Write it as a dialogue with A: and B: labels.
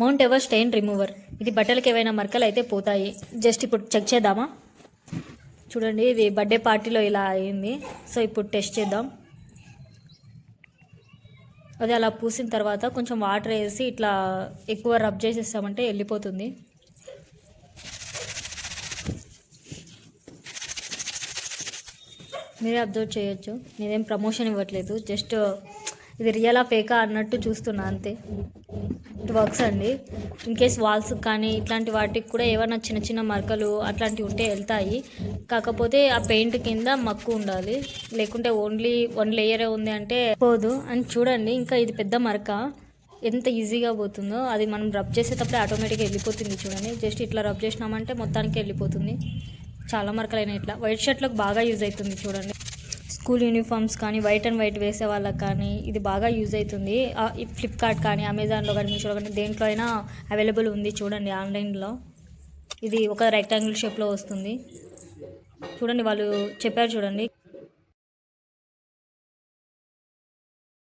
A: Mount ever strain remover. ఇది బట్టలకి ఏవైనా మరకలు అయితే పోతాయి. జస్ట్ ఇప్పుడు చెక్ చేద్దామా. చూడండి, ఇది బర్త్డే పార్టీలో ఇలా అయింది. సో ఇప్పుడు టెస్ట్ చేద్దాం. అది అలా పూసిన తర్వాత కొంచెం వాటర్ వేసి ఇట్లా ఎక్కువ రబ్ చేసేస్తామంటే వెళ్ళిపోతుంది. మీరే అబ్జర్వ్ చేయొచ్చు. నేనేం ప్రమోషన్ ఇవ్వట్లేదు, జస్ట్ ఇది రియలా ఫేకా అన్నట్టు చూస్తున్నా అంతే. ఇట్ వర్క్స్ అండి. ఇన్ కేస్ వాల్స్ కానీ ఇట్లాంటి వాటికి కూడా ఏమైనా చిన్న చిన్న మరకలు అట్లాంటివి ఉంటే వెళ్తాయి. కాకపోతే ఆ పెయింట్ కింద మక్కు ఉండాలి, లేకుంటే ఓన్లీ వన్ లేయరే ఉంది అంటే పోదు. అని చూడండి, ఇంకా ఇది పెద్ద మరక ఎంత ఈజీగా పోతుందో. అది మనం రబ్ చేసేటప్పుడే ఆటోమేటిక్గా వెళ్ళిపోతుంది. చూడండి, జస్ట్ ఇట్లా రబ్ చేసినామంటే మొత్తానికి వెళ్ళిపోతుంది. చాలా మరకలైన ఇట్లా వైట్ షర్ట్లకు బాగా యూజ్ అవుతుంది. చూడండి, స్కూల్ యూనిఫామ్స్ కానీ వైట్ అండ్ వైట్ వేసే వాళ్ళకి కానీ ఇది బాగా యూజ్ అవుతుంది. ఫ్లిప్కార్ట్ కానీ అమెజాన్లో కానీ మీషోలో కానీ దేంట్లో అయినా అవైలబుల్ ఉంది. చూడండి, ఆన్లైన్లో ఇది ఒక రెక్టాంగిల్ షేప్లో వస్తుంది. చూడండి, వాళ్ళు చెప్పారు చూడండి.